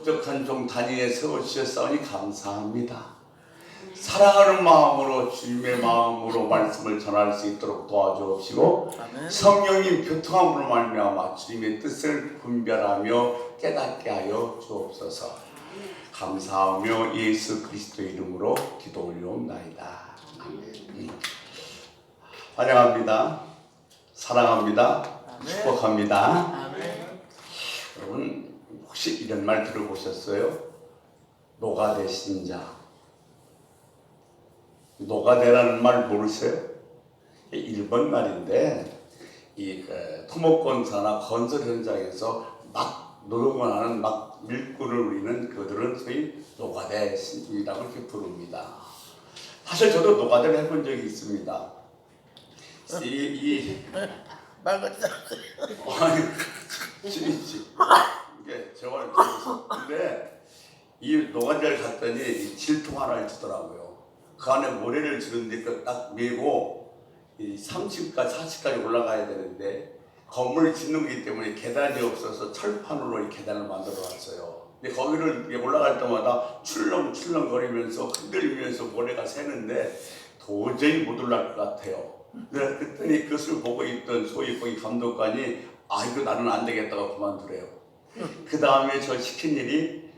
적적한 종 단위에 세워주셨사오니 감사합니다. 사랑하는 마음으로 주님의 마음으로 말씀을 전할 수 있도록 도와주옵시고 성령님 교통함으로 말미암아 주님의 뜻을 분별하며 깨닫게 하여 주옵소서. 감사하며 예수 그리스도 이름으로 기도 올려옵나이다. 아멘. 환영합니다. 사랑합니다. 축복합니다. 여러분 혹시 이런 말 들어보셨어요? 노가대 신자. 노가대라는 말 모르세요? 일본 말인데 이 토목공사나 건설 현장에서 막 노동을 하는 막 일꾼을 우리는 그들은 소위 노가대 신이라고 이렇게 부릅니다. 사실 저도 노가대를 해본 적이 있습니다. 말 같지 않아요. 이게 저걸 근데 이 노가대를 갔더니 질통 하나를 주더라고요. 그 안에 모래를 주는데 그 딱 메고 30까지 40까지 올라가야 되는데 건물을 짓는 거기 때문에 계단이 없어서 철판으로 이 계단을 만들어 놨어요. 근데 거기를 올라갈 때마다 출렁출렁 거리면서 흔들리면서 모래가 새는데 도저히 못 올라갈 것 같아요. 그랬더니 그것을 보고 있던 소위 거기 감독관이 이거 나는 안 되겠다고 그만두래요. 그 다음에 저 시킨 일이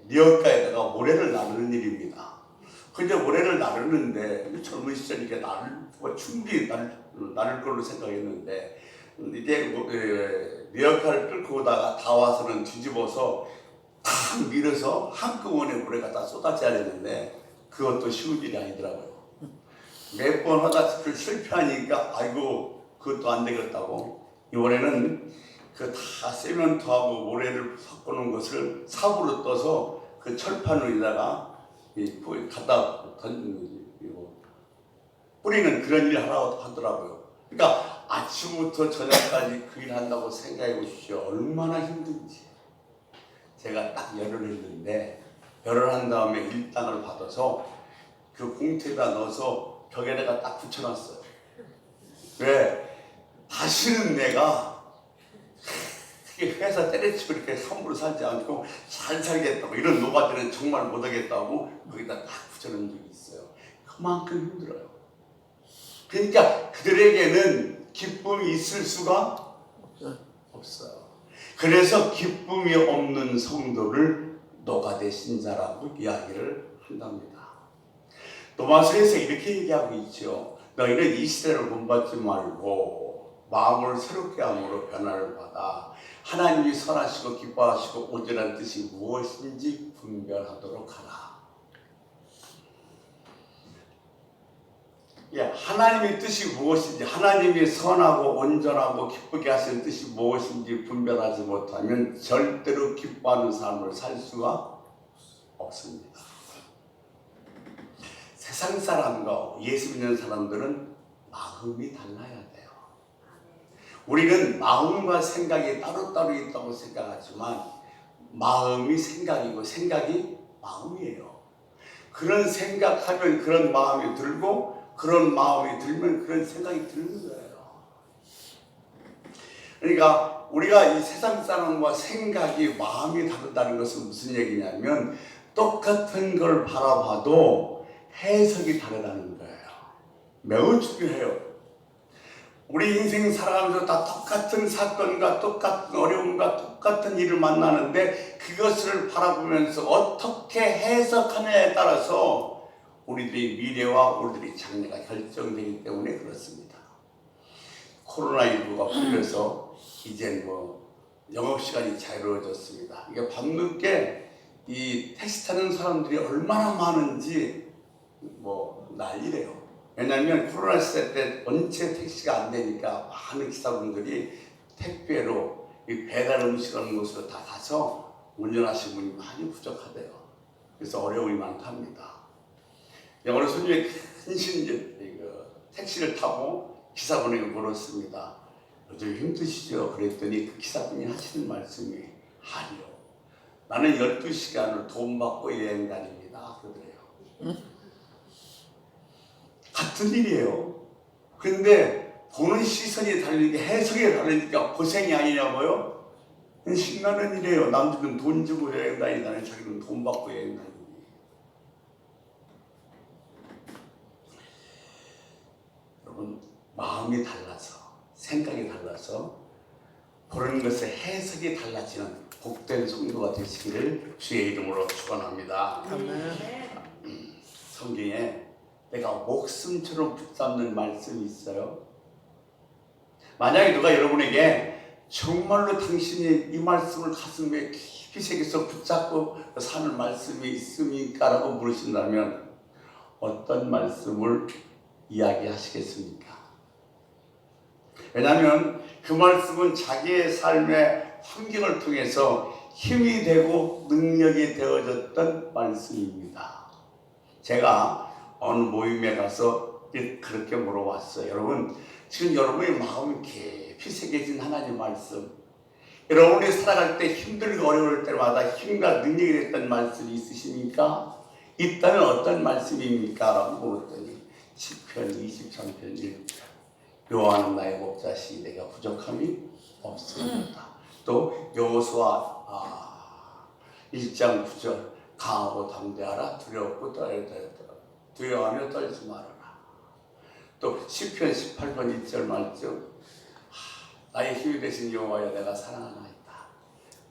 리어카에다가 모래를 나르는 일입니다. 근데 모래를 나르는데 젊은 시절이니까 충분히 나를 걸로 생각했는데 이게 리어카를 끌고 오다가 다 와서는 뒤집어서 탁 밀어서 한꺼번에 모래가 다 쏟아져야 되는데 그것도 쉬운 일이 아니더라고요. 몇 번 하다 실패하니까 아이고 그것도 안 되겠다고 이번에는 그 다 세면토하고 모래를 섞어놓은 것을 삽으로 떠서 그 철판 위에다가 갖다 뿌리는 그런 일을 하라고 하더라고요. 그러니까 아침부터 저녁까지 그 일 한다고 생각해 보십시오. 얼마나 힘든지. 제가 딱 열을 했는데 열을 한 다음에 일당을 받아서 그 봉투에다 넣어서 벽에다가 딱 붙여놨어요. 왜? 다시는 내가 회사 때려치고 이렇게 함부로 살지 않고 잘 살겠다고 이런 노가대는 정말 못하겠다고 거기다 딱 붙여놓은 적이 있어요. 그만큼 힘들어요. 그러니까 그들에게는 기쁨이 있을 수가 없어요. 그래서 기쁨이 없는 성도를 노가대 신자라고 이야기를 한답니다. 로마서에서 이렇게 얘기하고 있죠. 너희는 이 시대를 본받지 말고 마음을 새롭게 함으로 변화를 받아 하나님이 선하시고 기뻐하시고 온전한 뜻이 무엇인지 분별하도록 하라. 하나님의 뜻이 무엇인지, 하나님이 선하고 온전하고 기쁘게 하시는 뜻이 무엇인지 분별하지 못하면 절대로 기뻐하는 삶을 살 수가 없습니다. 세상 사람과 예수 믿는 사람들은 마음이 달라야 돼요. 우리는 마음과 생각이 따로따로 있다고 생각하지만 마음이 생각이고 생각이 마음이에요. 그런 생각하면 그런 마음이 들고 그런 마음이 들면 그런 생각이 드는 거예요. 그러니까 우리가 이 세상 사람과 생각이 마음이 다르다는 것은 무슨 얘기냐면 똑같은 걸 바라봐도 해석이 다르다는 거예요. 매우 중요해요. 우리 인생 살아가면서 다 똑같은 사건과 똑같은 어려움과 똑같은 일을 만나는데 그것을 바라보면서 어떻게 해석하느냐에 따라서 우리들의 미래와 우리들의 장래가 결정되기 때문에 그렇습니다. 코로나19가 풀려서 이제 영업시간이 자유로워졌습니다. 이게 밤늦게 이 택시 타는 사람들이 얼마나 많은지 난리래요. 왜냐하면 코로나 시대 때 원체 택시가 안 되니까 많은 기사분들이 택배로 이 배달 음식 하는 곳으로 다 가서 운전하시는 분이 많이 부족하대요. 그래서 어려움이 많답니다. 어느 손님이 택시를 타고 기사분에게 물었습니다. 요즘 힘드시죠? 그랬더니 그 기사분이 하시는 말씀이 아니요. 나는 12시간을 돈 받고 여행 다닙니다. 그러더래요. 같은 일이에요. 그런데 보는 시선이 다르니까 해석이 다르니까 고생이 아니냐고요? 신나는 일이에요. 남들은 돈 주고 여행 다니다니 자기는 돈 받고 여행 다니니. 여러분, 마음이 달라서, 생각이 달라서 보는 것의 해석이 달라지는 복된 성도가 되시기를 주의 이름으로 축원합니다. 성경에 내가 목숨처럼 붙잡는 말씀이 있어요. 만약에 누가 여러분에게 정말로 당신이 이 말씀을 가슴에 깊이 새겨서 붙잡고 사는 말씀이 있습니까? 라고 물으신다면 어떤 말씀을 이야기하시겠습니까? 왜냐하면 그 말씀은 자기의 삶의 환경을 통해서 힘이 되고 능력이 되어졌던 말씀입니다. 제가 어느 모임에 가서 그렇게 물어봤어요. 여러분, 지금 여러분의 마음이 깊이 새겨진 하나님 말씀, 여러분이 살아갈 때 힘들고 어려울 때마다 힘과 능력이 됐던 말씀이 있으십니까? 있다면 어떤 말씀입니까? 라고 물었더니 시편 23편 1절, 여호와는 나의 목자시니 내가 부족함이 없습니다. 또 여호수아 1장 9절, 강하고 담대하라, 두려워하며 떨지 말아라. 또 시편 18편 1절 말씀, 나의 힘이 되신 여호와여 내가 사랑하나이다.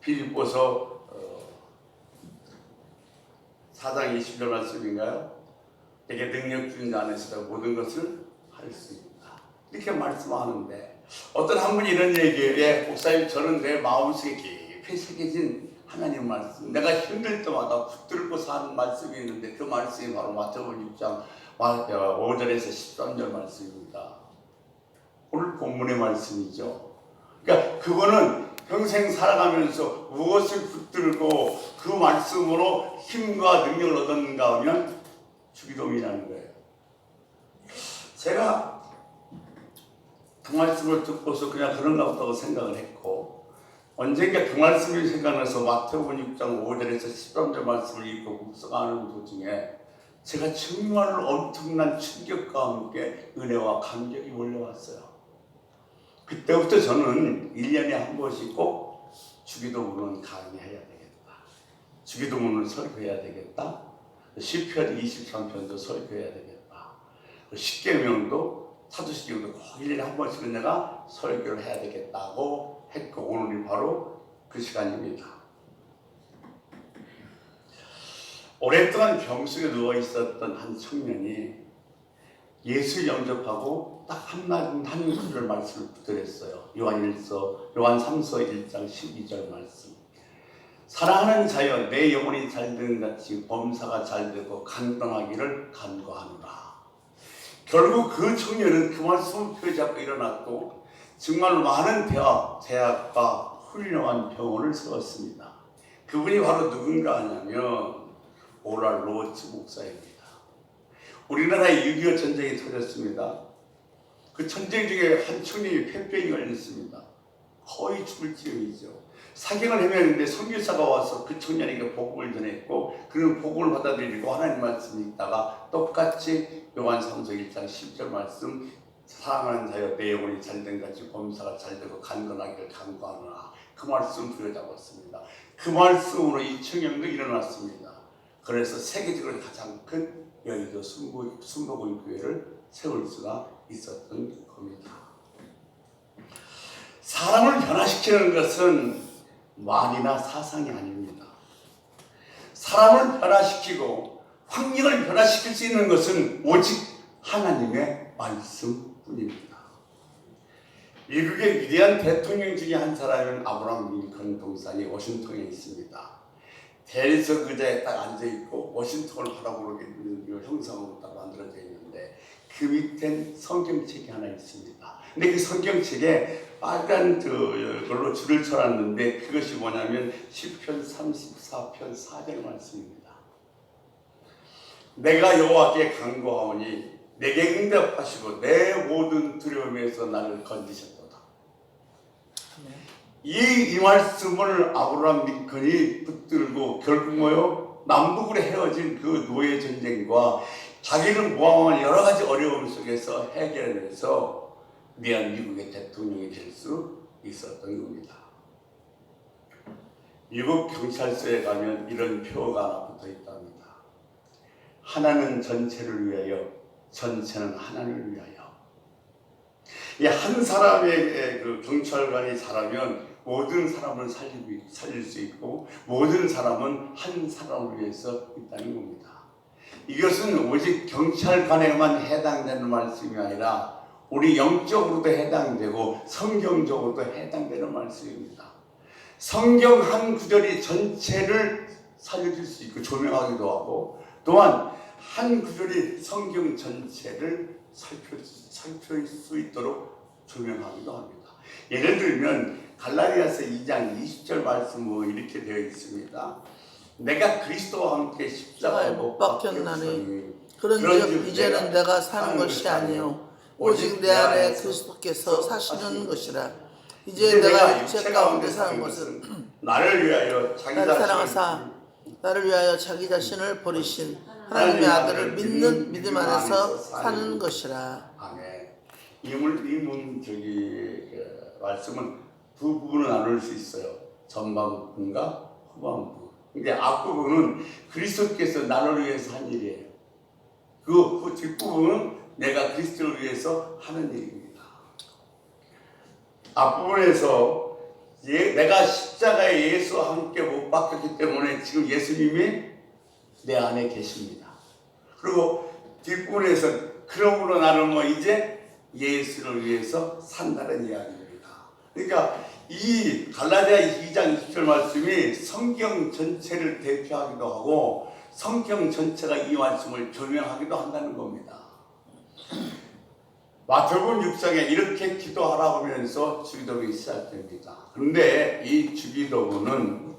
빌립보서 4장 20절 말씀인가요? 내게 능력 주는 자 안에서 모든 것을 할 수 있다. 이렇게 말씀하는데 어떤 한 분이 이런 얘기에 목사님, 저는 내 마음속에 깊이 새겨진 하나님 말씀, 내가 힘들 때마다 붙들고 사는 말씀이 있는데 그 말씀이 바로 마태복음 6장 5절에서 13절 말씀입니다. 오늘 본문의 말씀이죠. 그러니까 그거는 평생 살아가면서 무엇을 붙들고 그 말씀으로 힘과 능력을 얻었는가 하면 주기도문이라는 거예요. 제가 그 말씀을 듣고서 그냥 그런가 보다고 생각을 했고, 언젠가 그 말씀이 생각나서 마태복음 6장 5절에서 13절 말씀을 읽고 묵상하는 도중에 제가 정말 엄청난 충격과 함께 은혜와 감격이 몰려왔어요. 그때부터 저는 1년에 한 번씩 꼭 주기도문은 강의해야 되겠다, 주기도문을 설교해야 되겠다, 시편 23편도 설교해야 되겠다, 십계명도 사도신경도 꼭 1년에 한 번씩은 내가 설교를 해야 되겠다고 했고, 오늘이 바로 그 시간입니다. 오랫동안 병 속에 누워 있었던 한 청년이 예수 영접하고 딱 한 구절 말씀을 붙들었어요. 요한 3서 1장 12절 말씀. 사랑하는 자여, 내 영혼이 잘되는 같이 범사가 잘되고 간당하기를 간구하노라. 결국 그 청년은 그 말씀을 펴잡고 일어났고 정말 많은 대학과 훌륭한 병원을 세웠습니다. 그분이 바로 누군가 하냐면 오랄 로버츠 목사입니다. 우리나라에 6.25 전쟁이 터졌습니다. 그 전쟁 중에 한 청년이 폐병이 걸렸습니다. 거의 죽을 지경이죠. 사경을 헤매는데 선교사가 와서 그 청년에게 복음을 전했고, 그는 복음을 받아들이고 하나님 말씀을 읽다가 똑같이 요한 3서 1장 10절 말씀, 사랑하는 자여 내 영혼이 잘된 같이 범사가 잘되고 간건하기를 간구하노라, 그 말씀 부여잡았습니다. 그 말씀으로 이 청년도 일어났습니다. 그래서 세계적으로 가장 큰 여의도 순복음 교회를 세울 수가 있었던 겁니다. 사람을 변화시키는 것은 말이나 사상이 아닙니다. 사람을 변화시키고 환경을 변화시킬 수 있는 것은 오직 하나님의 말씀뿐입니다. 미국의 위대한 대통령 중에 한 사람은 아브라함 링컨 동산이 워싱턴에 있습니다. 대리석 의자에 딱 앉아있고 워싱턴을 바라보게 있는 형상으로 딱 만들어져 있는데 그 밑엔 성경책이 하나 있습니다. 근데 그 성경책에 빨간 걸로 줄을 쳐놨는데 그것이 뭐냐면 시편 34편 4절 말씀입니다. 내가 여호와께 간구하오니 내게 응답하시고 내 모든 두려움에서 나를 건지셨도다. 이 말씀을 아브라함 링컨이 붙들고 결국 뭐요? 남북으로 헤어진 그 노예 전쟁과 자기는 모함한 여러 가지 어려움 속에서 해결해서 미국의 대통령이 될 수 있었던 겁니다. 미국 경찰서에 가면 이런 표어가 하나 붙어 있답니다. 하나는 전체를 위하여, 전체는 하나를 위하여. 이 한 사람의 그 경찰관이 잘하면 모든 사람을 살릴 수 있고 모든 사람은 한 사람을 위해서 있다는 겁니다. 이것은 오직 경찰관에만 해당되는 말씀이 아니라 우리 영적으로도 해당되고 성경적으로도 해당되는 말씀입니다. 성경 한 구절이 전체를 살려줄 수 있고 조명하기도 하고 또한 한 구절이 성경 전체를 살필 수 있도록 조명하기도 합니다. 예를 들면 갈라디아서 2장 20절 말씀은 이렇게 되어 있습니다. 내가 그리스도와 함께 십자가에 못 박혔나니 그런즉 이제는 내가 사는 것이 아니요 오직 내 안에 그리스도께서 사시는 것이라. 이제 내가 육체 가운데 사는 것은 나를 위하여 자기 나를 사랑하사 나를 위하여 자기 자신을 버리신 하나님의 아들을 믿는 믿음 안에서 사는 것이라. 아멘. 이 말씀은 두 부분을 나눌 수 있어요. 전반부분과 후반부. 근데 앞부분은 그리스도께서 나를 위해서 한 일이에요. 그 뒷부분은 내가 그리스도를 위해서 하는 일입니다. 앞부분에서 내가 십자가에 예수와 함께 못 박혔기 때문에 지금 예수님이 내 안에 계십니다. 그리고 뒷부분에서 그러므로 나는 이제 예수를 위해서 산다는 이야기입니다. 그러니까 이 갈라디아 2장 20절 말씀이 성경 전체를 대표하기도 하고 성경 전체가 이 말씀을 조명하기도 한다는 겁니다. 마태복음 6장에 이렇게 기도하라고 하면서 주기도문이 시작됩니다. 그런데 이 주기도문은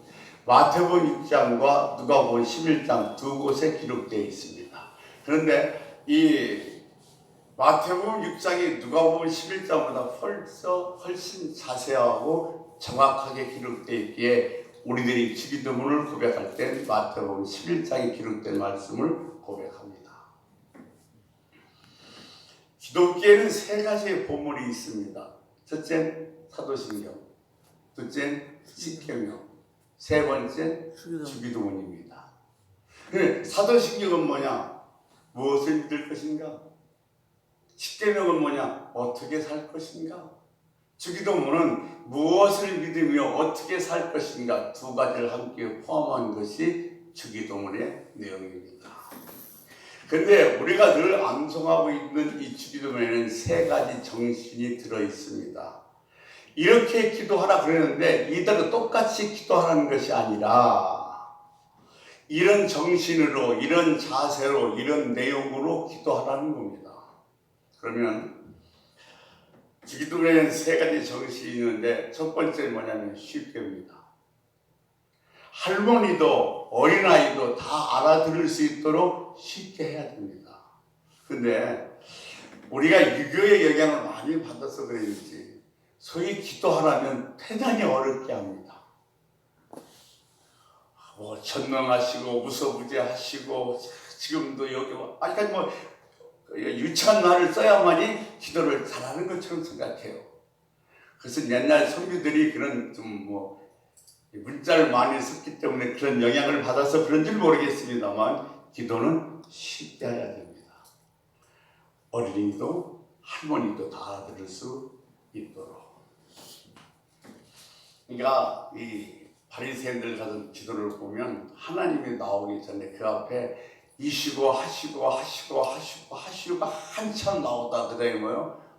마태복음 6장과 누가복음 11장 두 곳에 기록되어 있습니다. 그런데 이 마태복음 6장이 누가복음 11장보다 훨씬 자세하고 정확하게 기록되어 있기에 우리들이 주기도문을 고백할 때 마태복음 11장에 기록된 말씀을 고백합니다. 기독교에는 세 가지의 본문이 있습니다. 첫째 사도신경, 둘째 십계명, 세 번째 주기도문입니다. 사도신경은 뭐냐? 무엇을 믿을 것인가? 십계명은 뭐냐? 어떻게 살 것인가? 주기도문은 무엇을 믿으며 어떻게 살 것인가? 두 가지를 함께 포함한 것이 주기도문의 내용입니다. 그런데 우리가 늘 암송하고 있는 이 주기도문에는 세 가지 정신이 들어 있습니다. 이렇게 기도하라 그러는데 이대로 똑같이 기도하라는 것이 아니라 이런 정신으로, 이런 자세로, 이런 내용으로 기도하라는 겁니다. 그러면 주기도문에는 세 가지 정신이 있는데 첫 번째는 뭐냐면 쉽게입니다. 할머니도 어린아이도 다 알아들을 수 있도록 쉽게 해야 됩니다. 근데 우리가 유교의 영향을 많이 받아서 그런지 소위 기도하라면 대단히 어렵게 합니다. 전능하시고 무소부재하시고 지금도 여기 유치한 말을 써야만이 기도를 잘하는 것처럼 생각해요. 그래서 옛날 선비들이 그런 문자를 많이 썼기 때문에 그런 영향을 받아서 그런지 모르겠습니다만 기도는 쉽게 해야 됩니다. 어린이도 할머니도 다 알아들을 수 있도록. 그러니까 이 바리새인들 가던 기도를 보면 하나님이 나오기 전에 그 앞에 이시고 하시고가 한참 나오다 그다음에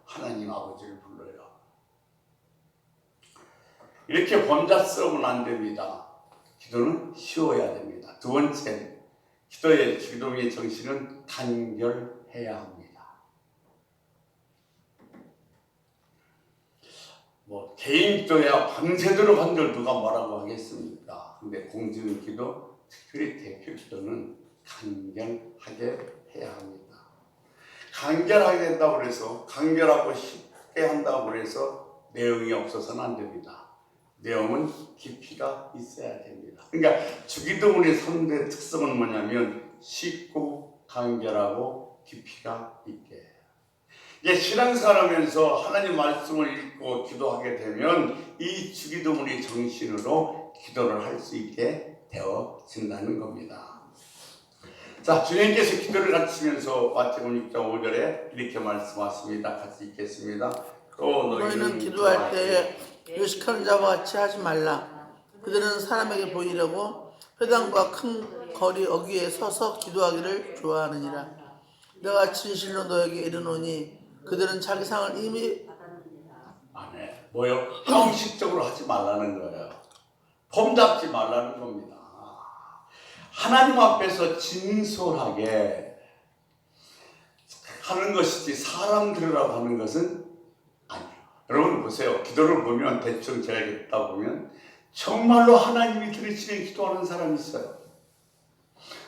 하나님 아버지를 불러요. 이렇게 번잡스러우면 안 됩니다. 기도는 쉬워야 됩니다. 두 번째, 주기도문의 정신은 간결해야 합니다. 개인 기도야 밤새도록 한들 누가 뭐라고 하겠습니까? 근데 공중 기도, 특별히 대표 기도는 간결하게 해야 합니다. 간결하게 된다고 해서 간결하고 쉽게 한다고 해서 내용이 없어서는 안 됩니다. 내용은 깊이가 있어야 됩니다. 그러니까 주기도문의 3대 특성은 뭐냐면 쉽고 간결하고 깊이가 있게. 이게 신앙생활하면서 하나님 말씀을 읽고 기도하게 되면 이 주기도문의 정신으로 기도를 할 수 있게 되어진다는 겁니다. 자, 주님께서 기도를 가르치면서 마태복음 6장 5절에 이렇게 말씀하십니다. 같이 읽겠습니다. 또 너희는 기도할 때에 의식하는 자와 같이 하지 말라. 그들은 사람에게 보이려고 회당과 큰 거리 어귀에 서서 기도하기를 좋아하느니라. 내가 진실로 너에게 이르노니 그들은 자기 상을 이미 안에 뭐요? 형식적으로 하지 말라는 거예요. 폼 잡지 말라는 겁니다. 하나님 앞에서 진솔하게 하는 것이지 사람 들으라고 하는 것은 아니에요. 여러분 보세요. 기도를 보면 대충 제가 읽다 보면 정말로 하나님이 들으시는 기도하는 사람이 있어요.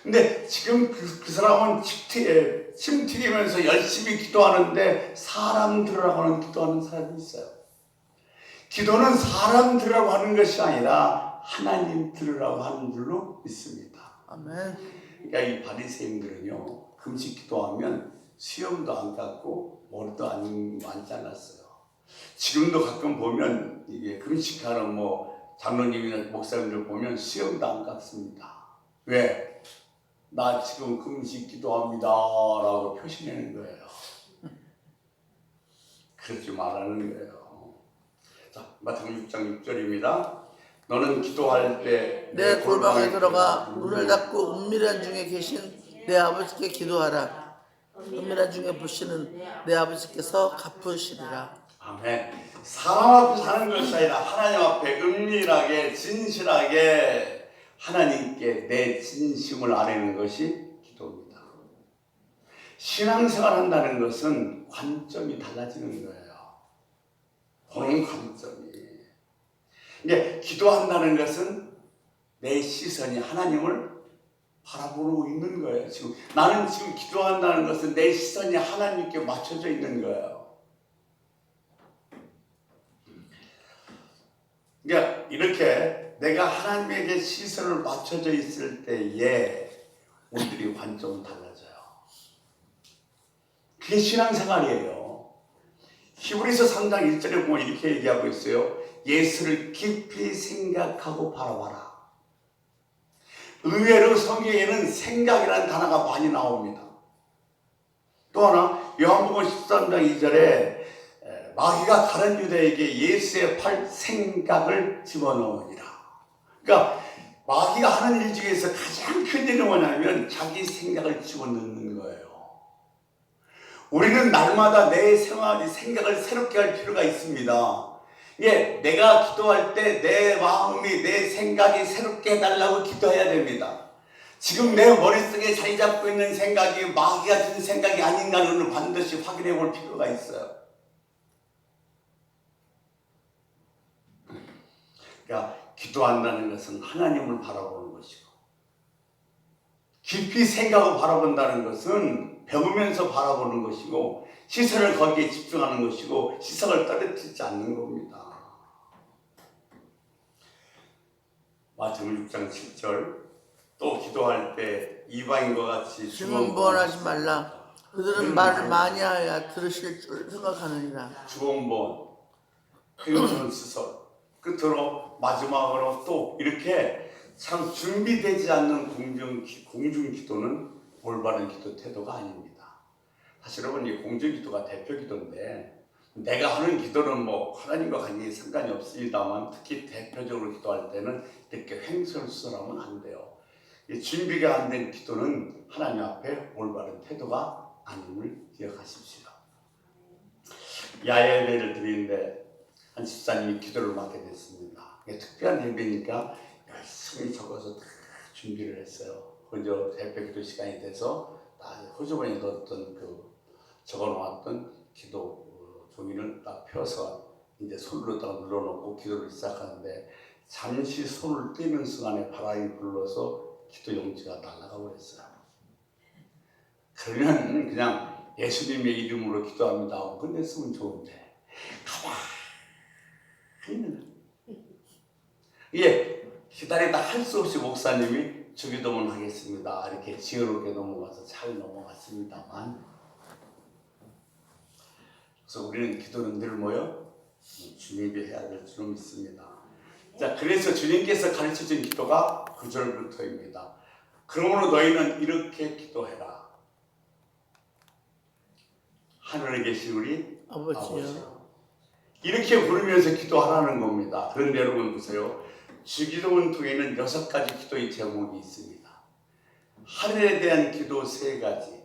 근데 지금 그 사람은 침 튀기면서 열심히 기도하는데 사람 들으라고 하는 기도하는 사람이 있어요. 기도는 사람 들으라고 하는 것이 아니라 하나님 들으라고 하는 줄로 믿습니다. 아멘. 그러니까 이 바리새인들은요 금식 기도하면 수염도 안 깎고 머리도 안 잘랐어요. 지금도 가끔 보면 이게 금식하는 장로님이나 목사님들 보면 수염도 안 깎습니다. 왜? 나 지금 금식 기도합니다 라고 표시내는 거예요. 그러지 말라는 거예요. 자, 마태복음 6장 6절입니다. 너는 기도할 때 내 골방에 들어가 문을 닫고 은밀한 중에 계신 내 아버지께 기도하라. 은밀한 중에 보시는 내 아버지께서 갚으시리라. 아멘. 사람 앞에 사는 것이 아니라 하나님 앞에 은밀하게 진실하게 하나님께 내 진심을 아뢰는 것이 기도입니다. 신앙생활 한다는 것은 관점이 달라지는 거예요. 보는 관점이. 이제 기도한다는 것은 내 시선이 하나님을 바라보고 있는 거예요. 지금 나는 지금 기도한다는 것은 내 시선이 하나님께 맞춰져 있는 거예요. 그러니까 이렇게 내가 하나님에게 시선을 맞춰져 있을 때에 우리들이 관점은 달라져요. 그게 신앙생활이에요. 히브리서 3장 1절에 보면 이렇게 얘기하고 있어요. 예수를 깊이 생각하고 바라봐라. 의외로 성경에는 생각이라는 단어가 많이 나옵니다. 또 하나 요한복음 13장 2절에 마귀가 다른 유대에게 예수의 팔 생각을 집어넣으니라. 그러니까 마귀가 하는 일 중에서 가장 큰 일은 뭐냐면 자기 생각을 집어넣는 거예요. 우리는 날마다 내 생각을 새롭게 할 필요가 있습니다. 예, 내가 기도할 때 내 마음이 내 생각이 새롭게 해달라고 기도해야 됩니다. 지금 내 머릿속에 자리 잡고 있는 생각이 마귀가 준 생각이 아닌가를 반드시 확인해 볼 필요가 있어요. 그러니까 기도한다는 것은 하나님을 바라보는 것이고 깊이 생각하고 바라본다는 것은 배우면서 바라보는 것이고 시선을 거기에 집중하는 것이고 시선을 떨어뜨리지 않는 겁니다. 마태복음 6장 7절 또 기도할 때 이방인과 같이 주문번하지 말라. 그들은 말을 많이 하여 들으실 줄 생각하느니라. 주문번, 행선 수설 끝으로 마지막으로 또 이렇게 참 준비되지 않는 공중 기도는 올바른 기도 태도가 아닙니다. 사실 여러분 이 공중 기도가 대표 기도인데 내가 하는 기도는 하나님과 관계에 상관이 없습니다만 특히 대표적으로 기도할 때는 이렇게 횡설수설하면 안 돼요. 준비가 안 된 기도는 하나님 앞에 올바른 태도가 아님을 기억하십시오. 야외 예배를 드리는데 한 집사님이 기도를 맡게 됐습니다. 특별한 예배니까 열심히 적어서 다 준비를 했어요. 먼저 대표 기도 시간이 돼서 다 호주머니에 넣었던 적어놓았던 기도 종이를 딱 펴서 이제 손으로 딱 눌러놓고 기도를 시작하는데 잠시 손을 떼는 순간에 바람이 불러서 기도 용지가 날아가 버렸어요. 그러면 그냥 예수님의 이름으로 기도합니다 하고 끝냈으면 좋은데 가만히 기다리다 할 수 없이 목사님이 주기도문 하겠습니다 이렇게 지혜롭게 넘어가서 잘 넘어갔습니다만 그래서 우리는 기도는 늘 준비해야 될 줄로 믿습니다. 자, 그래서 주님께서 가르쳐준 기도가 9절부터입니다. 그러므로 너희는 이렇게 기도해라. 하늘에 계신 우리 아버지요. 이렇게 부르면서 기도하라는 겁니다. 그런데 여러분 보세요. 주기도문통에는 6가지 기도의 제목이 있습니다. 하늘에 대한 기도 3가지,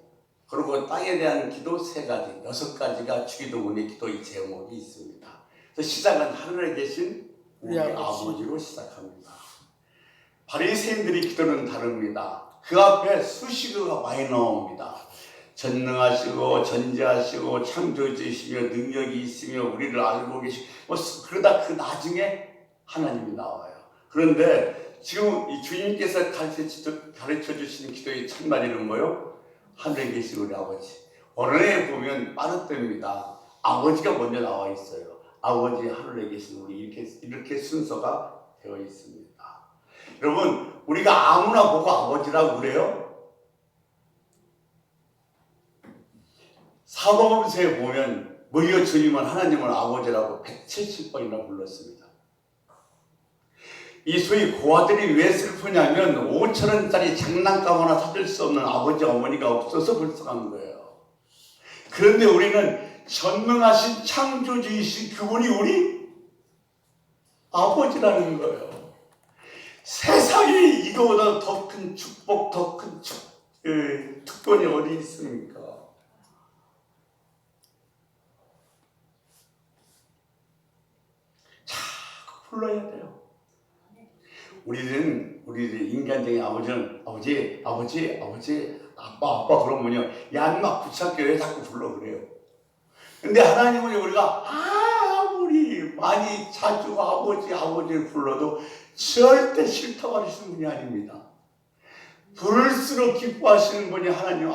그리고 땅에 대한 기도 3가지, 6가지가 주기도문의 기도의 제목이 있습니다. 그래서 시작은 하늘에 계신 우리 아버지로 시작합니다. 바리새인들의 기도는 다릅니다. 그 앞에 수식어가 많이 나옵니다. 전능하시고 전지하시고 창조주이시며 능력이 있으며 우리를 알고 계시고 그러다 그 나중에 하나님이 나와요. 그런데 지금 이 주님께서 가르쳐 주시는 기도의 첫마디는 뭐요? 하늘에 계신 우리 아버지. 어른에 보면 빠르답니다. 아버지가 먼저 나와 있어요. 아버지 하늘에 계신 우리 이렇게 순서가 되어 있습니다. 여러분, 우리가 아무나 보고 아버지라고 그래요? 사도행전에 보면 무려 주님은 하나님을 아버지라고 170번이나 불렀습니다. 이 소위 고아들이 왜 슬프냐면 5,000원짜리 장난감 하나 사줄 수 없는 아버지 어머니가 없어서 불쌍한 거예요. 그런데 우리는 전능하신 창조주이신 그분이 우리 아버지라는 거예요. 세상에 이거보다 더 큰 축복, 더 큰 특권이 어디 있습니까? 자꾸 불러야 돼요. 우리는 인간적인 아버지는 아버지, 아빠 그러면요, 막 붙잡게 자꾸 불러 그래요. 근데 하나님은 우리가 아무리 많이 자주 아버지를 불러도 절대 싫다고 하시는 분이 아닙니다. 부를수록 기뻐하시는 분이 하나님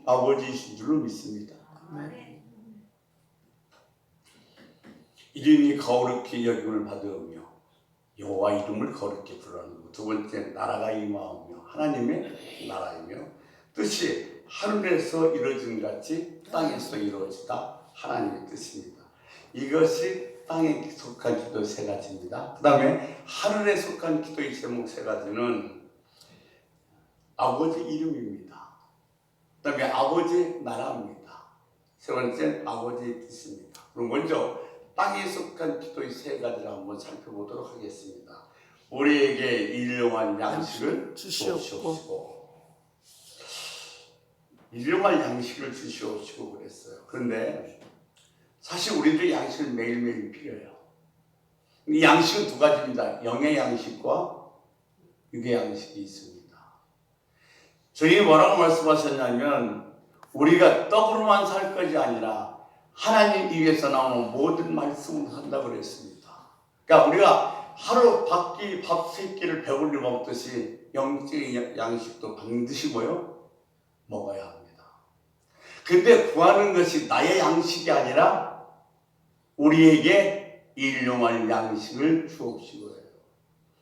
아버지이신 줄로 믿습니다. 이름이 거룩히 여김을 받으며 여호와 이름을 거룩히 부르는 것. 2번째, 나라가 임하오며 하나님의 나라이며 뜻이 하늘에서 이루어진 같이 땅에서 이루어지다 하나님의 뜻입니다. 이것이 땅에 속한 기도 3가지입니다. 그 다음에 하늘에 속한 기도의 제목 3가지는 아버지 이름입니다. 그 다음에 아버지 나라입니다. 3번째는 아버지의 뜻입니다. 그럼 먼저 땅에 속한 기도의 3가지를 한번 살펴보도록 하겠습니다. 우리에게 일용할 양식을 주시옵시고, 일용할 양식을 주시옵시고 그랬어요. 그런데 사실 우리도 양식을 매일매일 필요해요. 이 양식은 2가지입니다. 영의 양식과 육의 양식이 있습니다. 주님이 뭐라고 말씀하셨냐면 우리가 떡으로만 살 것이 아니라 하나님 입에서 나오는 모든 말씀으로 산다고 그랬습니다. 그러니까 우리가 하루 밥 3끼를 배불리 먹듯이 영적인 양식도 반드시 먹어야 합니다. 근데 구하는 것이 나의 양식이 아니라 우리에게 일용할 양식을 주옵시고 해요.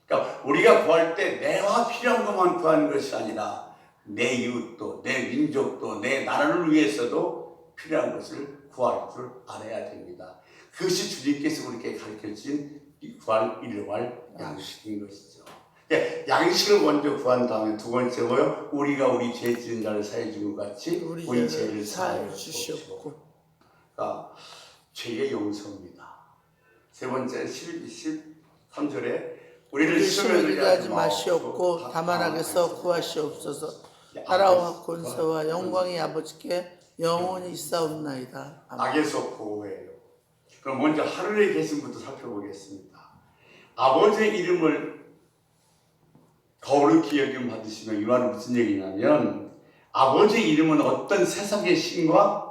그러니까 우리가 구할 때 내가 필요한 것만 구하는 것이 아니라 내 이웃도, 내 민족도, 내 나라를 위해서도 필요한 것을 구할 줄 알아야 됩니다. 그것이 주님께서 우리에게 가르쳐주신 일용할 양식인 것이죠. 양식을 먼저 구한 다음에 2번째 우리가 우리 죄 지은 자를 사해 준 것 같이 우리 죄를 사해 주시옵고. 그러니까 죄의 용서입니다. 3번째 13절에 우리를 시험에 들게 하지 마시옵고 다만 악에서 구하시옵소서. 나라와 권세와 영광이 아버지께 영원히 있사옵나이다. 악에서 보호해요. 그럼 먼저 하늘에 계신 분부터 살펴보겠습니다. 아버지의 이름을 거룩히 여김 받으시면 이 말은 무슨 얘기냐면 아버지의 이름은 어떤 세상의 신과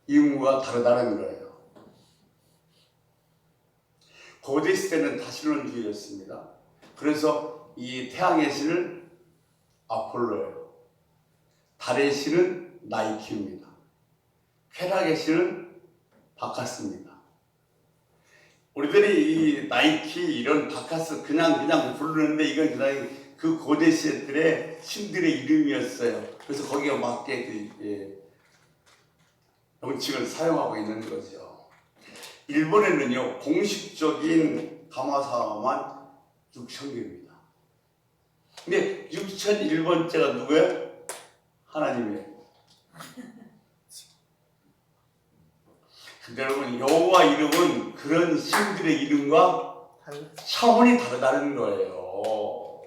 임무가 다르다는 거예요. 고대 시대는 다시론주의였습니다. 그래서 이 태양의 신은 아폴로예요. 달의 신은 나이키입니다. 쾌락의 신은 바카스입니다. 우리들이 이 나이키 이런 바카스 그냥 부르는데 이건 그냥 그 고대 시대들의 신들의 이름이었어요. 그래서 거기에 맞게 명칭을 사용하고 있는 거죠. 일본에는요 공식적인 가마사만 6,000개입니다. 근데 6,001번째가 누구예요? 하나님이에요. 근데 여러분, 여호와 이름은 그런 신들의 이름과 차원이 다르다는 거예요.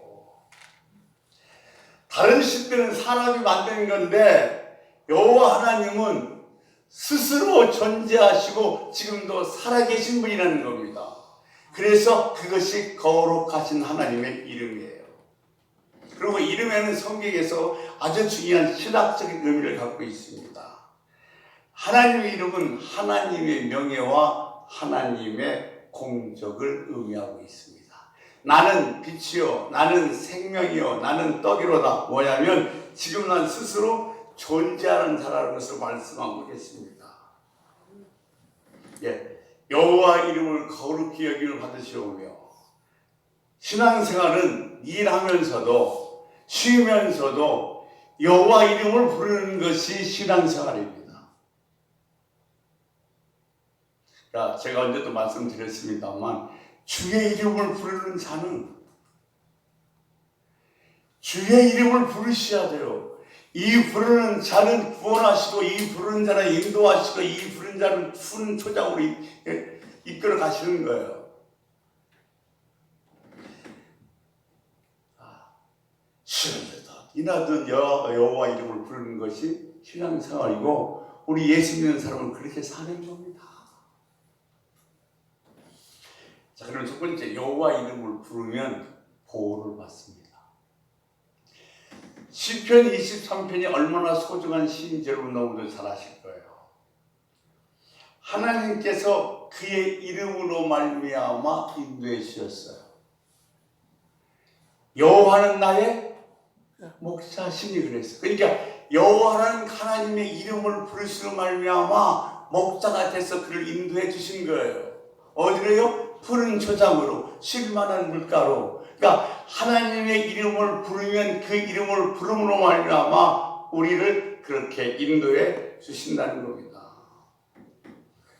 다른 신들은 사람이 만든 건데 여호와 하나님은 스스로 존재하시고 지금도 살아계신 분이라는 겁니다. 그래서 그것이 거룩하신 하나님의 이름이에요. 그리고 이름에는 성경에서 아주 중요한 신학적인 의미를 갖고 있습니다. 하나님의 이름은 하나님의 명예와 하나님의 공적을 의미하고 있습니다. 나는 빛이요, 나는 생명이요, 나는 떡이로다. 뭐냐면 지금 난 스스로 존재하는 자라는 것을 말씀하고 계십니다. 여호와 이름을 거룩히 여김을 받으시오며, 신앙생활은 일하면서도 쉬면서도 여호와 이름을 부르는 것이 신앙생활입니다. 제가 언제도 말씀드렸습니다만 주의 이름을 부르는 자는 주의 이름을 부르셔야 돼요. 이 부르는 자는 구원하시고, 이 부르는 자는 인도하시고, 이 부르는 자는 푸른 초장으로 이끌어 가시는 거예요. 쉬면서도 이나든 여호와 이름을 부르는 것이 신앙생활이고, 우리 예수 믿는 사람은 그렇게 사는 겁니다. 자, 그럼 첫 번째, 여호와 이름을 부르면 보호를 받습니다. 시편 23편이 얼마나 소중한 시인지 여러분 너무도 잘 아실 거예요. 하나님께서 그의 이름으로 말미암아 인도해 주셨어요. 여호와는 나의 목자시니 그랬어요. 그러니까 여호와는 하나님의 이름을 부르시는 말미암아 목자가 돼서 그를 인도해 주신 거예요. 어디로요? 푸른 초장으로, 쉴만한 물가로. 그러니까 하나님의 이름을 부르면 그 이름을 부름으로 말미암아 우리를 그렇게 인도해 주신다는 겁니다.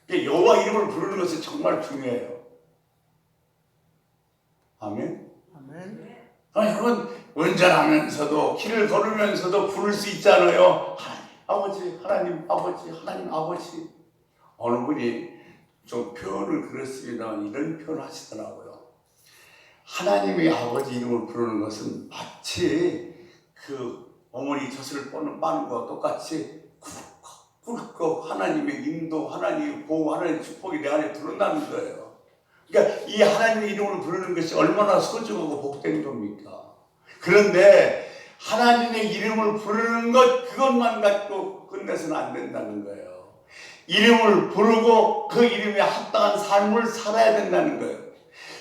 여호와 이름을 부르는 것은 정말 중요해요. 아멘. 아멘. 여러분, 운전하면서도 길을 걸으면서도 부를 수 있잖아요. 하나님 아버지, 하나님 아버지, 하나님 아버지. 어느 분이 좀 표현을 그랬습니다. 이런 표현을 하시더라고요. 하나님의 아버지 이름을 부르는 것은 마치 그 어머니 젖을 빠는 것과 똑같이 꿀꺽 하나님의 인도, 하나님의 보호, 하나님의 축복이 내 안에 들어온다는 거예요. 그러니까 이 하나님의 이름을 부르는 것이 얼마나 소중하고 복된 겁니까? 그런데 하나님의 이름을 부르는 것, 그것만 갖고 끝내서는 안 된다는 거예요. 이름을 부르고 그 이름에 합당한 삶을 살아야 된다는 거예요.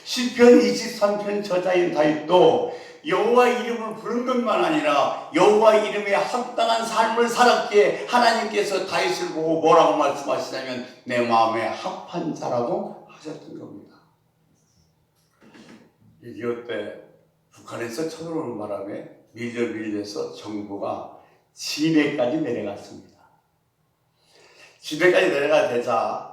시편 23편 저자인 다윗도 여호와 이름을 부른 것만 아니라 여호와 이름에 합당한 삶을 살았기에 하나님께서 다윗을 보고 뭐라고 말씀하시냐면 내 마음에 합한 자라고 하셨던 겁니다. 6.25 때 북한에서 쳐들어오는 바람에 밀려서 정부가 진해까지 내려갔습니다. 진해까지 내려가자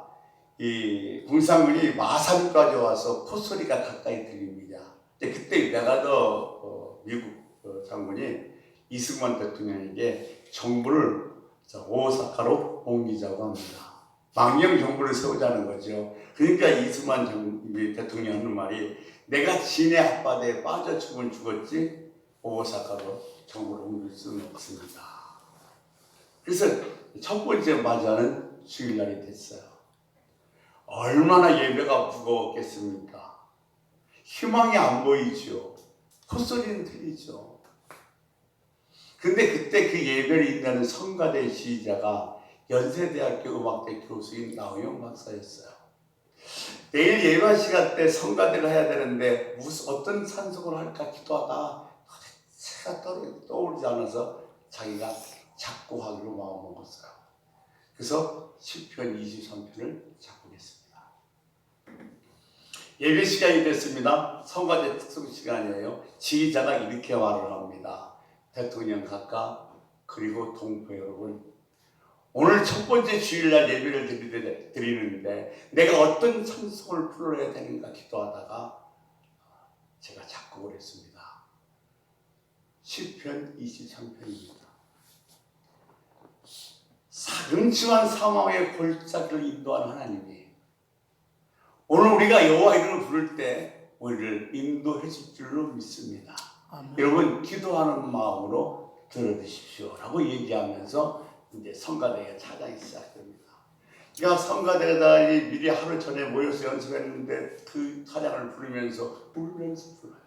이 군사군이 마산까지 와서 콧소리가 가까이 들립니다. 그때 메가더 미국 장군이 이승만 대통령에게 정부를 오사카로 옮기자고 합니다. 망령 정부를 세우자는 거죠. 그러니까 이승만 대통령이 하는 말이 내가 진해 앞바다에 빠져 죽으면 죽었지 오사카로 정부를 옮길 수는 없습니다. 그래서 첫 번째 맞이하는 주일날이 됐어요. 얼마나 예배가 무거웠겠습니까? 희망이 안 보이죠. 콧소리는 들리죠. 근데 그때 그 예배를 인도하는 성가대 지휘자가 연세대학교 음악대 교수인 나우영 박사였어요. 내일 예배 시간 때 성가대를 해야 되는데 무슨 어떤 찬송을 할까 기도하다 새가 떠오르지 않아서 자기가 작곡하기로 마음먹었어요. 그래서 시편 23편을 작곡했습니다. 예배 시간이 됐습니다. 성가대 특송 시간이에요. 지휘자가 이렇게 말을 합니다. 대통령 각하 그리고 동포 여러분, 오늘 첫 번째 주일날 예배를 드리는데 내가 어떤 찬송을 불러야 되는가 기도하다가 제가 작곡을 했습니다. 시편 23편입니다. 사금치한 상황의 골짜기를 인도하는 하나님이 오늘 우리가 여호와 이름을 부를 때 우리를 인도해 줄 줄로 믿습니다. 아멘. 여러분 기도하는 마음으로 들어주십시오 라고 얘기하면서 이제 성가대가 찬양이 시작됩니다. 그러니까 성가대가 미리 하루 전에 모여서 연습했는데 그 찬양을 부르면서 울면서 불러요.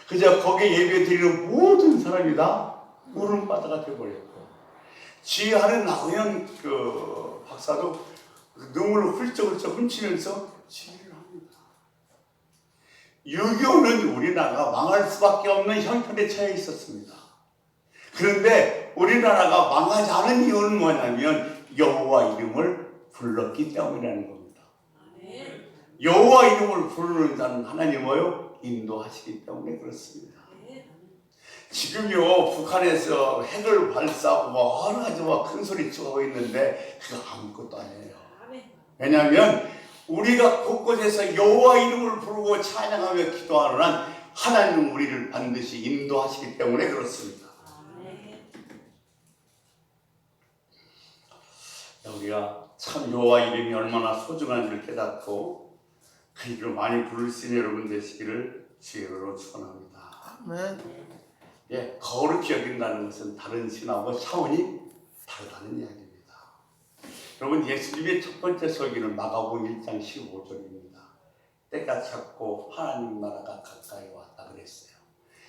그저 거기에 예배 드리는 모든 사람이 다 울음바다가 되어버렸고 지휘하는 나우영 그 박사도 눈물을 훌쩍훌쩍 훔치면서 지휘를 합니다. 6.25는 우리나라가 망할 수밖에 없는 형편에 처해 있었습니다. 그런데 우리나라가 망하지 않은 이유는 뭐냐면 여호와 이름을 불렀기 때문이라는 겁니다. 여호와 이름을 부르는 자는 하나님 뭐요? 인도하시기 때문에 그렇습니다. 지금요 북한에서 핵을 발사하고 뭐 여러 가지 큰 소리 치고 하고 있는데 그거 아무것도 아니에요. 왜냐하면 우리가 곳곳에서 여호와 이름을 부르고 찬양하며 기도하는 한 하나님은 우리를 반드시 인도하시기 때문에 그렇습니다. 우리가 참 여호와 이름이 얼마나 소중한지를 깨닫고 그 이름을 많이 부를 수 있는 여러분 되시기를 주의로 축원합니다. 아멘. 예, 거룩히 여긴다는 것은 다른 신하고 차원이 다르다는 이야기입니다. 여러분 예수님의 첫 번째 설교는 마가복음 1장 15절입니다. 때가 찼고 하나님 나라가 가까이 왔다 그랬어요.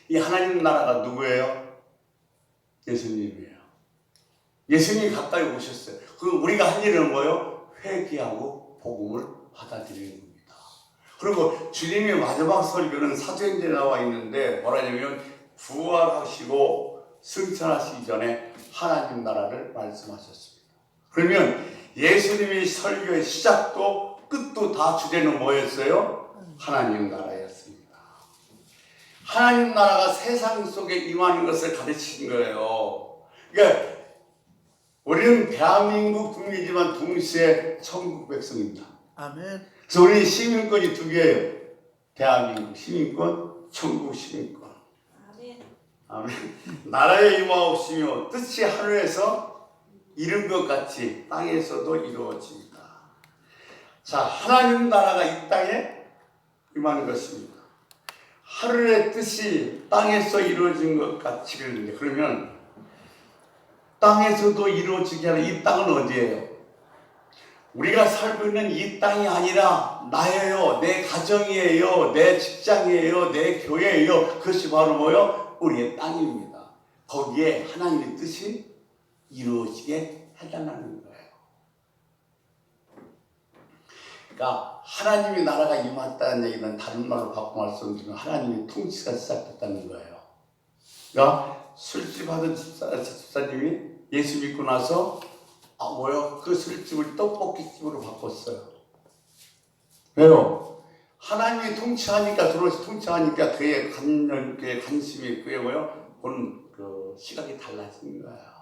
이 하나님 나라가 누구예요? 예수님이에요. 예수님이 가까이 오셨어요. 그 우리가 할 일은 뭐예요? 회개하고 복음을 받아들이는 겁니다. 그리고 주님의 마지막 설교는 사도행전에 나와 있는데 뭐라냐면 부활하시고 승천하시기 전에 하나님 나라를 말씀하셨습니다. 그러면 예수님의 설교의 시작도 끝도 다 주제는 뭐였어요? 하나님 나라였습니다. 하나님 나라가 세상 속에 임하는 것을 가르친 거예요. 그러니까 우리는 대한민국 국민이지만 동시에 천국 백성입니다. 아멘. 그래서 우리 시민권이 두 개예요. 대한민국 시민권, 천국 시민권. 아멘. 나라의 임하옵시며 뜻이 하늘에서 이룬 것 같이 땅에서도 이루어집니다. 자, 하나님 나라가 이 땅에 임하는 것입니다. 하늘의 뜻이 땅에서 이루어진 것 같이 그러는데 그러면 땅에서도 이루어지게 하는 이 땅은 어디예요? 우리가 살고 있는 이 땅이 아니라 나예요. 내 가정이에요. 내 직장이에요. 내 교회예요. 그것이 바로 뭐예요? 우리의 땅입니다. 거기에 하나님의 뜻이 이루어지게 해달라는 거예요. 그러니까 하나님의 나라가 임했다는 얘기는 다른 말로 바꿔 말씀드리면 하나님의 통치가 시작됐다는 거예요. 그러니까 술집 하던 집사님이 예수 믿고 나서 그 술집을 떡볶이집으로 바꿨어요. 왜요? 하나님이 통치하니까 들어오시 통치하니까 그의 관심이 그의 보는 그 시각이 달라진 거예요.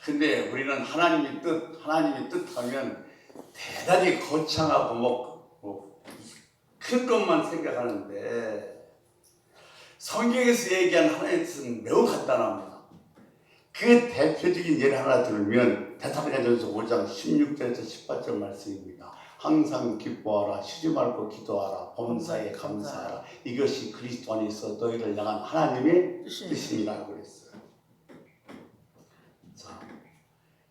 근데 우리는 하나님의 뜻하면 대단히 거창하고 큰 것만 생각하는데 성경에서 얘기한 하나님의 뜻은 매우 간단합니다. 그 대표적인 예를 하나 들으면 데살로니가전서 5장 16절에서 18절 말씀입니다. 항상 기뻐하라, 쉬지 말고 기도하라, 범사에 감사하라. 이것이 그리스도 안에서 너희를 향한 하나님의 뜻이라고 그랬어요. 자,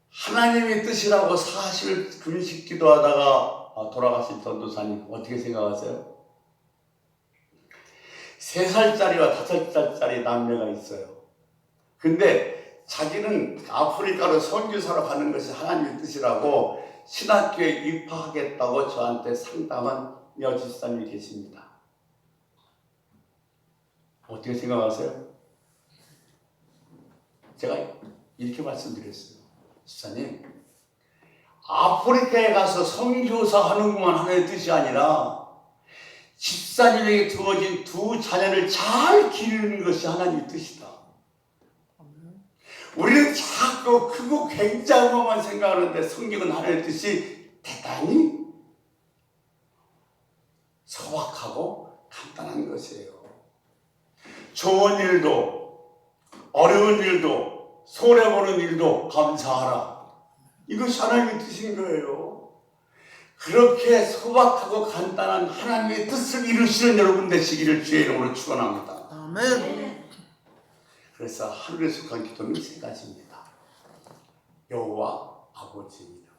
하나님의 뜻이라고 사실 금식 기도하다가 돌아가신 전도사님 어떻게 생각하세요? 3살짜리와 5살짜리 남매가 있어요. 근데 자기는 아프리카로 선교사로 가는 것이 하나님의 뜻이라고 신학교에 입학하겠다고 저한테 상담한 여집사님이 계십니다. 어떻게 생각하세요? 제가 이렇게 말씀드렸어요. 집사님, 아프리카에 가서 선교사 하는 것만 하나님의 뜻이 아니라 집사님에게 주어진 2 자녀를 잘 기르는 것이 하나님의 뜻이다. 우리는 자꾸 크고 굉장한 것만 생각하는데 성경은 하나님의 뜻이 대단히 소박하고 간단한 것이에요. 좋은 일도 어려운 일도 손해보는 일도 감사하라. 이것이 하나님의 뜻인 거예요. 그렇게 소박하고 간단한 하나님의 뜻을 이루시는 여러분 되시기를 주의 이름으로 축원합니다. 아멘. 그래서 하늘에 속한 기도는 세 가지입니다. 여호와 아버지입니다.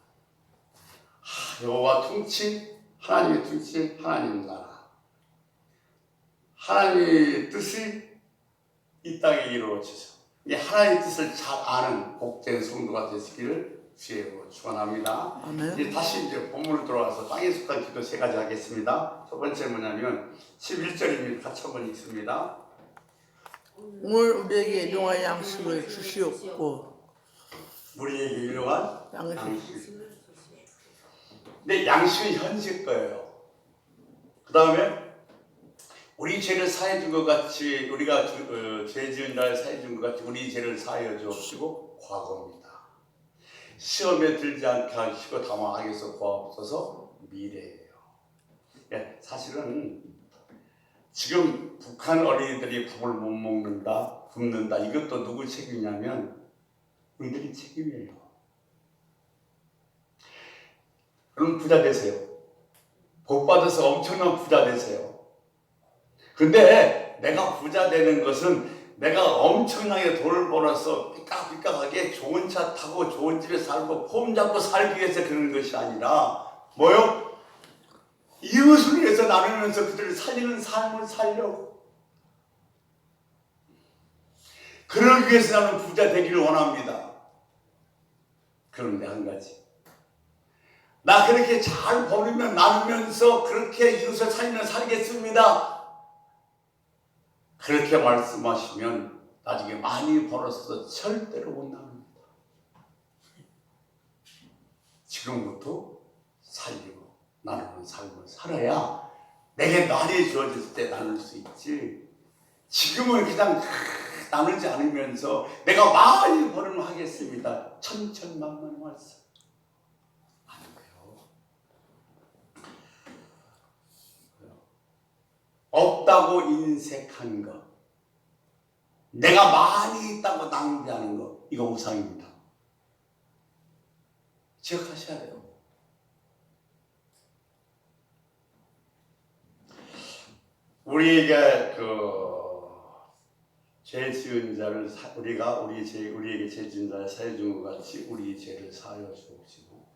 여호와 통치, 하나님의 통치, 하나님 나라. 하나님의 뜻이 이 땅에 이루어지죠. 이 하나님의 뜻을 잘 아는 복된 성도가 되시기를 주의 이름으로 축원합니다. 아멘. 다시 이제 본문으로 돌아와서 땅에 속한 기도 세 가지 하겠습니다. 첫 번째 뭐냐면 11절입니다. 같이 한번 읽습니다. 오늘 우리에게 일용할 양식을 주시옵고. 우리에게 일용할 양식. 근데 양식은 현실 거예요. 그 다음에 우리 죄를 사해 준 것 같이 우리가 죄 지은 자를 사해 준 것 같이 우리 죄를 사하여 주옵시고 과거입니다. 시험에 들지 않게 하시고 당황하게 해서 구하옵소서 미래예요. 예, 사실은 지금 북한 어린이들이 밥을 못 먹는다, 굶는다. 이것도 누구 책임이냐면 우리들이 책임이에요. 그럼 부자 되세요. 복 받아서 엄청난 부자 되세요. 근데 내가 부자 되는 것은 내가 엄청나게 돈을 벌어서 삐까삐까하게 좋은 차 타고 좋은 집에 살고 폼 잡고 살기 위해서 그러는 것이 아니라 뭐요? 이웃을 위해서 나누면서 그들을 살리는 삶을 살려고. 그러기 위해서 나는 부자 되기를 원합니다. 그런데 한 가지. 나 그렇게 잘 벌으면 나누면서 그렇게 이웃을 살리면 살겠습니다. 그렇게 말씀하시면 나중에 많이 벌어서 절대로 못 나눕니다. 지금부터 살리고 나누는 삶을 살아야 내게 날이 주어질 때 나눌 수 있지. 지금은 그냥 나누지 않으면서 내가 많이 벌으면 하겠습니다. 천천만만 말씀. 안 돼요. 없다고 인색한 것, 내가 많이 있다고 낭비하는 것, 이거 우상입니다. 기억하셔야 돼요. 우리에게 죄 지은 자를 우리에게 죄 지은 자를 사해 준 것 같이 우리 죄를 사하여 주옵시고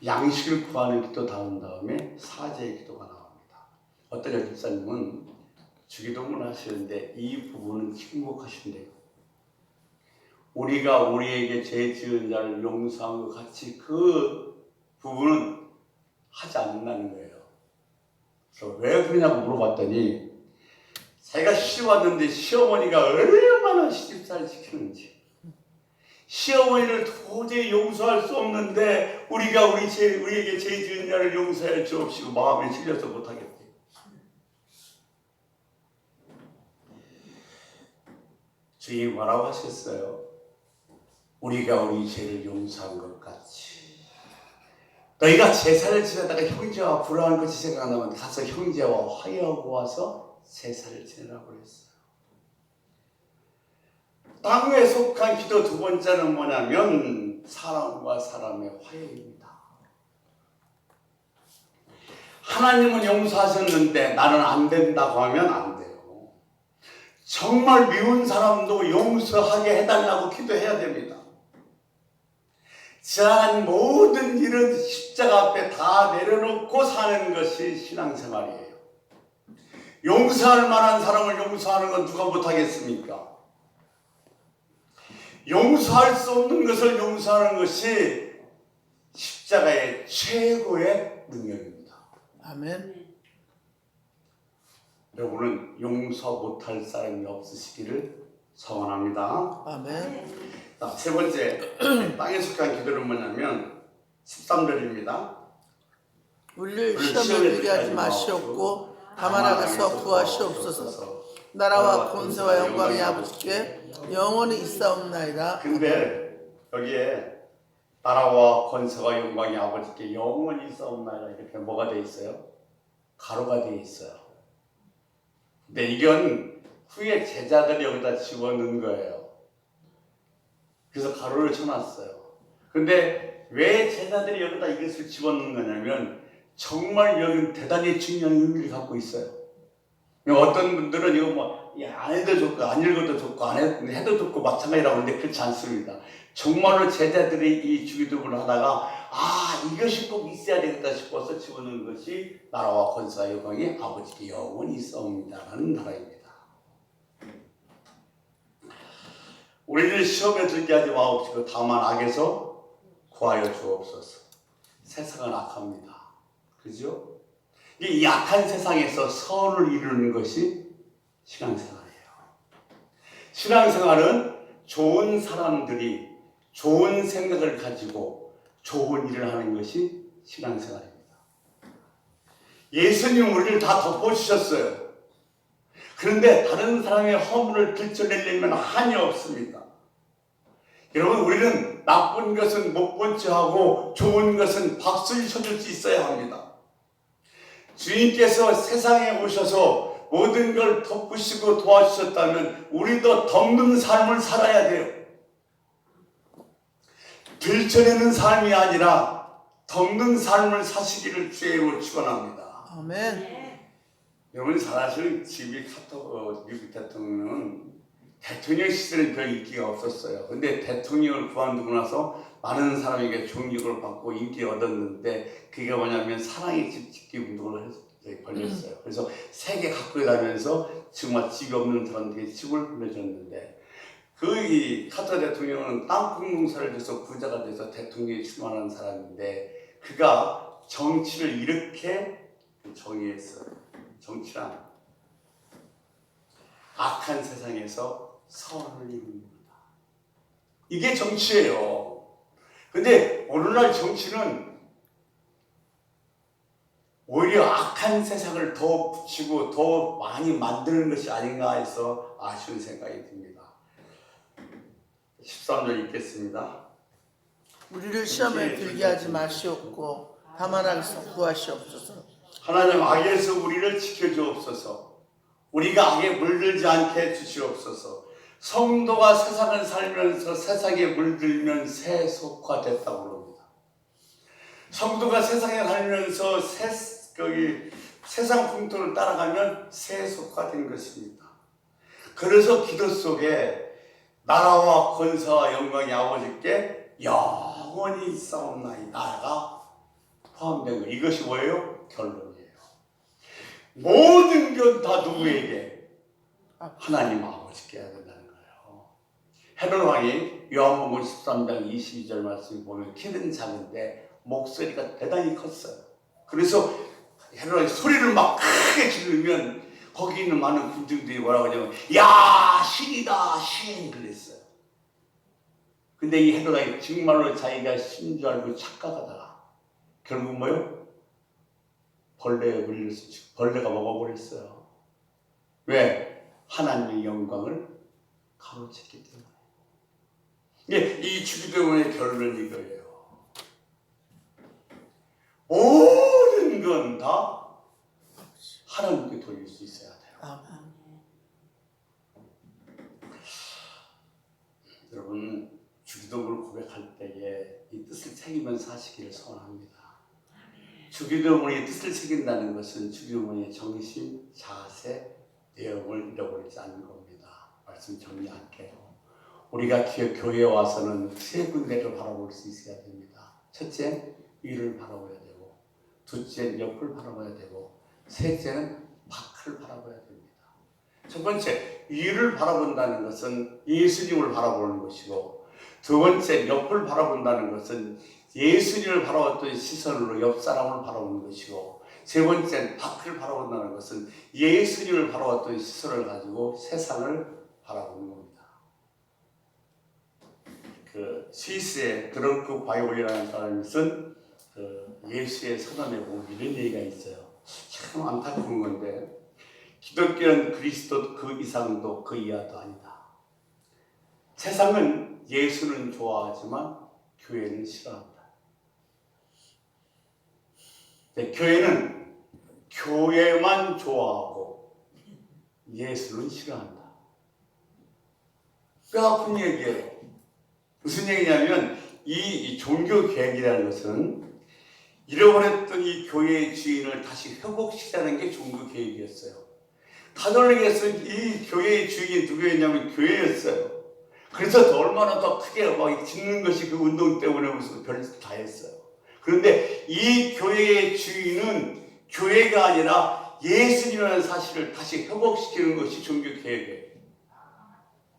양식을 구하는 기도 다운 다음에 사죄의 기도가 나옵니다. 어떤 열집사님은 주기도문을 하시는데 이 부분은 침묵하신대요. 우리가 우리에게 죄 지은 자를 용서한 것 같이 그 부분은 하지 않는다는 거예요. 그래서 왜 그러냐고 물어봤더니 자기가 시집 왔는데 시어머니가 얼마나 시집살이 시키는지, 시어머니를 도저히 용서할 수 없는데 우리에게 죄 지은 자를 용서해 주옵시고 마음에 실려서 못하겠대. 주님 뭐라고 하셨어요? 우리가 우리 죄를 용서한 것 같이. 너희가 제사를 지내다가 형제와 불화한 것이 생각나면 가서 형제와 화해하고 와서 제사를 지내라고 그랬어요. 땅에 속한 기도 두 번째는 뭐냐면 사람과 사람의 화해입니다. 하나님은 용서하셨는데 나는 안 된다고 하면 안 돼요. 정말 미운 사람도 용서하게 해달라고 기도해야 됩니다. 지난 모든 일은 십자가 앞에 다 내려놓고 사는 것이 신앙생활이에요. 용서할 만한 사람을 용서하는 건 누가 못하겠습니까? 용서할 수 없는 것을 용서하는 것이 십자가의 최고의 능력입니다. 아멘. 여러분은 용서 못할 사람이 없으시기를 소원합니다. 아멘. 자, 세 번째 땅에 속한 기도는 뭐냐면 13절입니다. 우리를 시험에 들게 하지 마시옵고 다만 악에서 구하시옵소서. 나라와 권세와 영광이 아버지께 영원히 있사옵나이다. 근데 여기에 나라와 권세와 영광이 아버지께 영원히 있사옵나이다 이렇게 뭐가 돼 있어요? 가로가 돼 있어요. 근데 이건 후에 제자들이 여기다 집어넣은 거예요. 그래서 가로를 쳐놨어요. 근데 왜 제자들이 여기다 이것을 집어넣는 거냐면 정말 여기는 대단히 중요한 의미를 갖고 있어요. 어떤 분들은 이거 뭐 안 해도 좋고 안 읽어도 좋고 안 해도 좋고 마찬가지라고 하는데 그렇지 않습니다. 정말로 제자들이 이 주기도문을 하다가 이것이 꼭 있어야 되겠다 싶어서 집어넣은 것이 나라와 권세와 영광이 아버지께 영원히 있사옵니다라는 나라입니다. 우리를 시험에 들게 하지 마옵시고 다만 악에서 구하여 주옵소서. 세상은 악합니다. 그죠? 이 악한 세상에서 선을 이루는 것이 신앙생활이에요. 신앙생활은 좋은 사람들이 좋은 생각을 가지고 좋은 일을 하는 것이 신앙생활입니다. 예수님 우리를 다 덮어주셨어요. 그런데 다른 사람의 허물을 들춰내려면 한이 없습니다. 여러분 우리는 나쁜 것은 못 본 척하고 좋은 것은 박수를 쳐줄 수 있어야 합니다. 주님께서 세상에 오셔서 모든 걸 덮으시고 도와주셨다면 우리도 덮는 삶을 살아야 돼요. 들춰내는 삶이 아니라 덮는 삶을 사시기를 주의로 축원합니다. 아멘. 여러분이 잘 아시는 지미 카터 미국 대통령은 대통령 시절에 별 인기가 없었어요. 근데 대통령을 그만두고 나서 많은 사람에게 존경을 받고 인기를 얻었는데 그게 뭐냐면 사랑의 집 짓기 운동을 걸렸어요. 그래서 세계 각국에 다니면서 정말 집이 없는 사람들에게 집을 빌려줬는데 이 카터 대통령은 땅콩 농사를 해서 부자가 돼서 대통령에 출마하는 사람인데 그가 정치를 이렇게 정의했어요. 정치란 악한 세상에서 선을 이룹니다. 이게 정치예요. 근데 오늘날 정치는 오히려 악한 세상을 더 붙이고 더 많이 만드는 것이 아닌가 해서 아쉬운 생각이 듭니다. 13절 읽겠습니다. 우리를 시험에 들게 하지 마시옵고 다만 악에서 구하시옵소서. 하나님 악에서 우리를 지켜주옵소서. 우리가 악에 물들지 않게 해주시옵소서. 성도가 세상을 살면서 세상에 물들면 세속화됐다고 그럽니다. 성도가 세상에 살면서 세상 풍토를 따라가면 세속화된 것입니다. 그래서 기도 속에 나라와 권세와 영광이 아버지께 영원히 있사옵나이다가 포함된 거. 이것이 뭐예요? 결론이에요. 모든 것 다 누구에게? 하나님 아버지께 해야 된다는 거예요. 헤롯 왕이 요한복음 13장 22절 말씀 보면 키는 작은데 목소리가 대단히 컸어요. 그래서 헤롯이 소리를 막 크게 지르면 거기 있는 많은 군중들이 뭐라고 하냐면 야 신이다 신 그랬어요. 근데 이 헤롯 왕이 정말로 자기가 신인 줄 알고 착각하다가 결국 뭐요? 벌레에 물려서 벌레가 먹어버렸어요. 왜? 하나님의 영광을 가로챘기 때문에. 이 주기도문의 결론은 이거예요. 모든 건 다 하나님께 돌릴 수 있어야 돼요. 아멘. 여러분 주기도문을 고백할 때에 이 뜻을 새기면서 하시기를 소원합니다. 주기도문의 뜻을 새긴다는 것은 주기도문의 정신, 자세, 내용을 잃어버리지 않는 겁니다. 말씀 정리할게요. 우리가 교회에 와서는 세 군데를 바라볼 수 있어야 됩니다. 첫째, 위를 바라봐야 되고, 둘째, 옆을 바라봐야 되고, 셋째는 밖을 바라봐야 됩니다. 첫 번째, 위를 바라본다는 것은 예수님을 바라보는 것이고, 두 번째, 옆을 바라본다는 것은 예수님을 바라봤던 시선으로 옆 사람을 바라보는 것이고, 세 번째, 밖을 바라본다는 것은 예수님을 바라봤던 시선을 가지고 세상을 바라보는 겁니다. 스위스의 드렁크 바이올이라는 사람이 쓴 예수의 선언에 보면 이런 얘기가 있어요. 참 안타까운 건데, 기독교는 그리스도 그 이상도 그 이하도 아니다. 세상은 예수는 좋아하지만 교회는 싫어한다. 네, 교회는 교회만 좋아하고 예수는 싫어한다. 뼈 아픈 얘기예요. 무슨 얘기냐면 이 종교 개혁이라는 것은 잃어버렸던 이 교회의 주인을 다시 회복시키자는 게 종교 개혁이었어요. 가톨릭에서 이 교회의 주인이 누구였냐면 교회였어요. 그래서 더 얼마나 더 크게 막 짓는 것이 그 운동 때문에 무슨 별짓 다 했어요. 그런데 이 교회의 주인은 교회가 아니라 예수님이라는 사실을 다시 회복시키는 것이 종교 개혁이에요.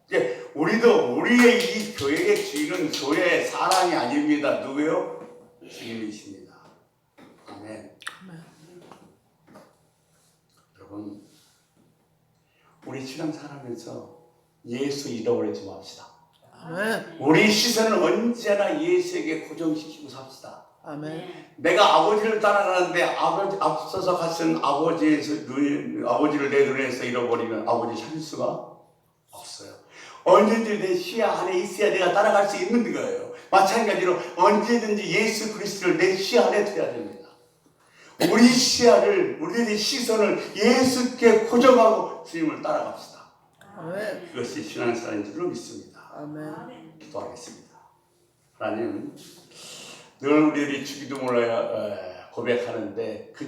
이제 우리도 우리의 이 교회의 주인은 교회의 사람이 아닙니다. 누구요? 주님이십니다. 아멘. 여러분, 우리 신앙 살아가면서 예수 잃어버리지 맙시다. 아멘. 우리 시선을 언제나 예수에게 고정시키고 삽시다. 아멘. 내가 아버지를 따라가는데 앞서서 가신 아버지를 내 눈에서 잃어버리면 아버지 찾을 수가 없어요. 언제든지 내 시야 안에 있어야 내가 따라갈 수 있는 거예요. 마찬가지로 언제든지 예수 그리스도를 내 시야 안에 둬야 됩니다. 우리 시야를, 우리의 시선을 예수께 고정하고 주님을 따라갑시다. 아멘. 그것이 신앙생활인 줄로 믿습니다. 아멘. 기도하겠습니다. 하나님, 늘 우리들이 주기도 몰라야 고백하는데 그